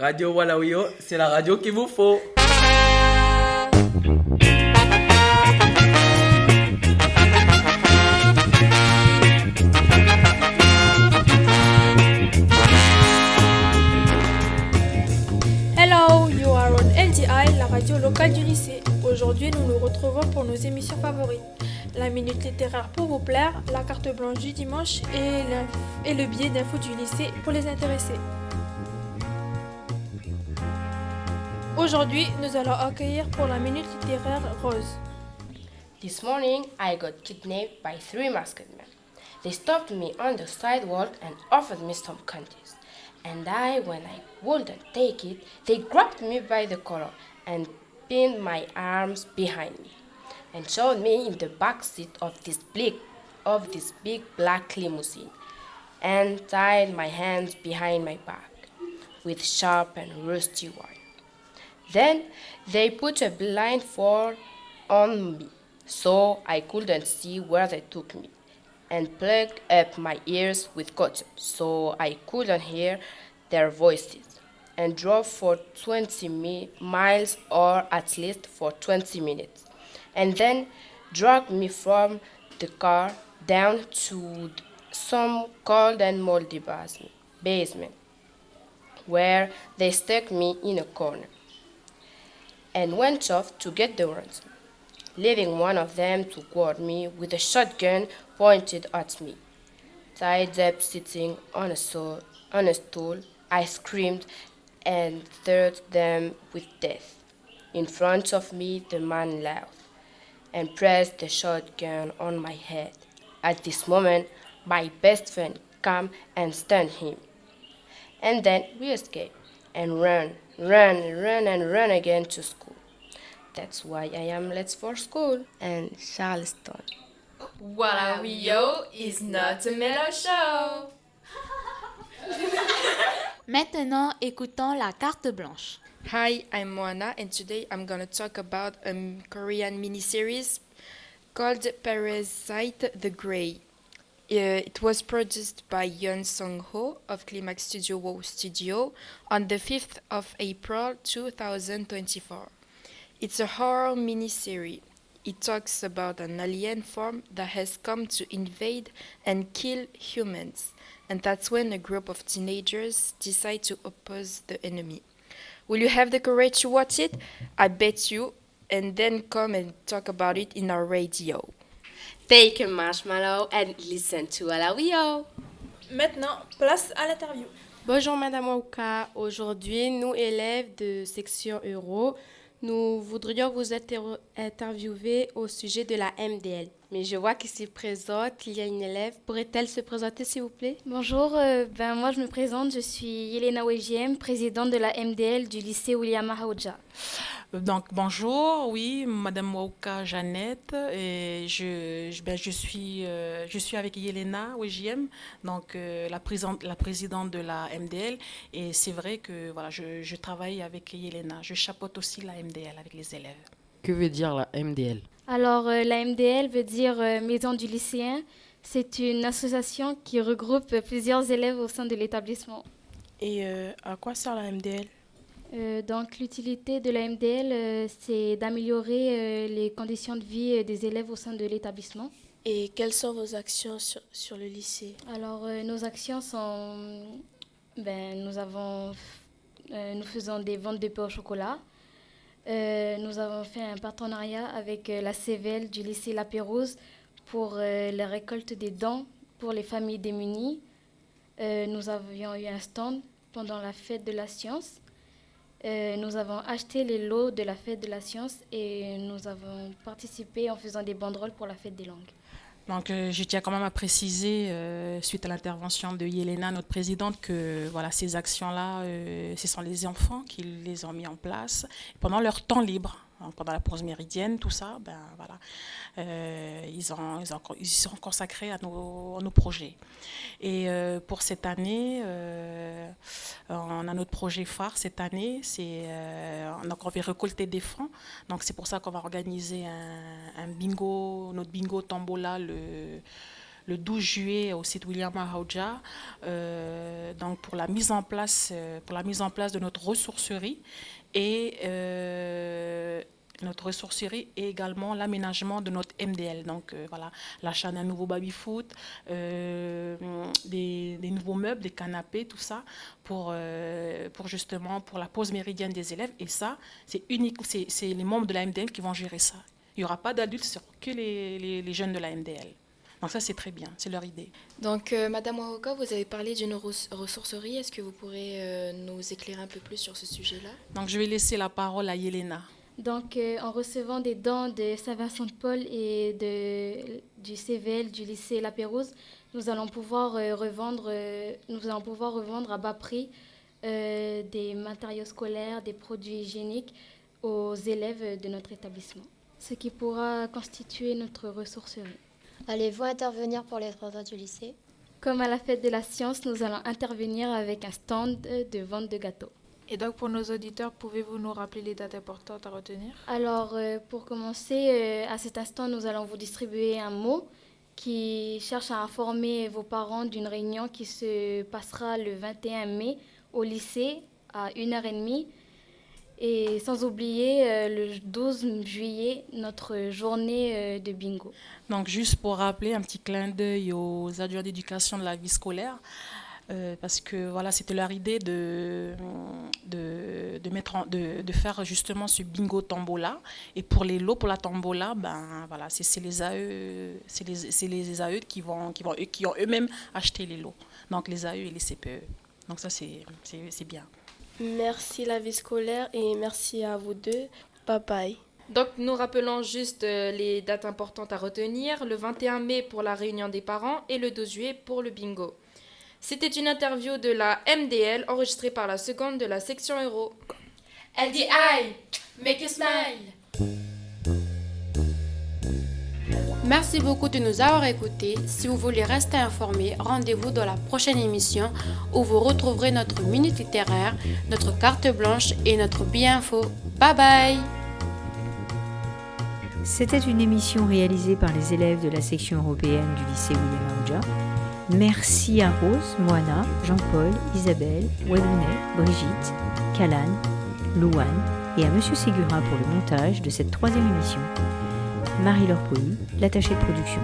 Radio Walawio, c'est la radio qu'il vous faut. Hello, you are on LDI, la radio locale du lycée. Aujourd'hui, nous nous retrouvons pour nos émissions favorites. La minute littéraire pour vous plaire, la carte blanche du dimanche et le billet d'info du lycée pour les intéressés. Aujourd'hui, nous allons accueillir pour la minute littéraire Rose. This morning, I got kidnapped by 3 masked men. They stopped me on the sidewalk and offered me some candies. And when I wouldn't take it, they grabbed me by the collar and pinned my arms behind me and shoved me in the back seat of this big black limousine and tied my hands behind my back with sharp and rusty wire. Then they put a blindfold on me so I couldn't see where they took me and plugged up my ears with cotton so I couldn't hear their voices and drove for 20 miles or at least for 20 minutes and then dragged me from the car down to some cold and moldy basement where they stuck me in a corner and went off to get the ransom, leaving one of them to guard me with a shotgun pointed at me. Tied up sitting on a stool, I screamed and threatened them with death. In front of me, the man laughed and pressed the shotgun on my head. At this moment, my best friend came and stunned him. And then we escaped and ran again to school. That's why I am late for school. And Charleston. Walawio is not a mellow show. Maintenant, écoutons la carte blanche. Hi, I'm Moana, and today I'm gonna talk about a Korean miniseries called Parasite the Grey. It was produced by Yeon Sung-ho of Climax Studio Wow Studio on the 5th of April 2024. It's a horror miniseries. It talks about an alien form that has come to invade and kill humans, and that's when a group of teenagers decide to oppose the enemy. Will you have the courage to watch it? I bet you, and then come and talk about it in our radio. Take a marshmallow and listen to Walawio. Maintenant, place à l'interview. Bonjour Madame Wauka. Aujourd'hui, nous élèves de section Euro, nous voudrions vous interviewer au sujet de la MDL. Mais je vois qu'ici présente, il y a une élève. Pourrait-elle se présenter s'il vous plaît? Bonjour, moi je me présente, je suis Yelena Wejiem, présidente de la MDL du lycée William Ahaoudja. Donc bonjour, oui, Madame Wauka Jeannette, et je suis avec Yelena Wejiem, donc la présidente de la MDL, et c'est vrai que voilà, je travaille avec Yelena, je chapeaute aussi la MDL avec les élèves. Que veut dire la MDL? Alors la MDL veut dire Maison du lycéen. C'est une association qui regroupe plusieurs élèves au sein de l'établissement. Et à quoi sert la MDL? Donc l'utilité de la MDL, c'est d'améliorer les conditions de vie des élèves au sein de l'établissement. Et quelles sont vos actions sur le lycée? Alors nos actions sont, nous faisons des ventes de pain au chocolat. Nous avons fait un partenariat avec la CVL du lycée La Pérouse pour la récolte des dons pour les familles démunies. Nous avions eu un stand pendant la fête de la science. Nous avons acheté les lots de la fête de la science et nous avons participé en faisant des banderoles pour la fête des langues. Donc, je tiens quand même à préciser, suite à l'intervention de Yelena, notre présidente, que voilà, ces actions-là, ce sont les enfants qui les ont mis en place pendant leur temps libre. Donc, pendant la pause méridienne, tout ça, ils sont consacrés à nos projets. Et pour cette année, on a notre projet phare cette année, donc on va récolter des fonds. Donc c'est pour ça qu'on va organiser un bingo, notre bingo tombola le 12 juillet au site William Aouja, donc pour la mise en place de notre ressourcerie et également l'aménagement de notre MDL. Donc voilà, l'achat d'un nouveau baby-foot, des nouveaux meubles, des canapés, tout ça, pour justement pour la pause méridienne des élèves. Et ça, c'est les membres de la MDL qui vont gérer ça. Il n'y aura pas d'adultes, ce seront que les jeunes de la MDL. Donc ça, c'est très bien, c'est leur idée. Donc, Madame Waoka, vous avez parlé d'une ressourcerie. Est-ce que vous pourrez nous éclairer un peu plus sur ce sujet-là? Donc, je vais laisser la parole à Yelena. Donc, en recevant des dons de Saint-Vincent-de-Paul et du CVL du lycée La Pérouse, nous allons pouvoir revendre à bas prix des matériaux scolaires, des produits hygiéniques aux élèves de notre établissement, ce qui pourra constituer notre ressourcerie. Allez-vous intervenir pour les 3 ans du lycée? Comme à la fête de la science, nous allons intervenir avec un stand de vente de gâteaux. Et donc pour nos auditeurs, pouvez-vous nous rappeler les dates importantes à retenir? Alors pour commencer, à cet instant, nous allons vous distribuer un mot qui cherche à informer vos parents d'une réunion qui se passera le 21 mai au lycée à 1h30. Et sans oublier le 12 juillet, notre journée de bingo. Donc juste pour rappeler un petit clin d'œil aux adjoints d'éducation de la vie scolaire, parce que voilà, c'était leur idée de faire justement ce bingo tombola. Et pour les lots, pour la tombola, ben voilà, c'est les AE qui ont eux-mêmes acheté les lots. Donc les AE et les CPE. Donc ça c'est bien. Merci la vie scolaire et merci à vous deux. Bye bye. Donc nous rappelons juste les dates importantes à retenir, le 21 mai pour la réunion des parents et le 12 juillet pour le bingo. C'était une interview de la MDL enregistrée par la seconde de la section Euro. LDI, make you smile. Merci beaucoup de nous avoir écoutés. Si vous voulez rester informé, rendez-vous dans la prochaine émission où vous retrouverez notre minute littéraire, notre carte blanche et notre bi-info. Bye bye! C'était une émission réalisée par les élèves de la section européenne du lycée William Aouja. Merci à Rose, Moana, Jean-Paul, Isabelle, Wadounet, Brigitte, Kalan, Louane et à Monsieur Ségura pour le montage de cette 3e émission. Marie-Laure Pouy, l'attachée de production.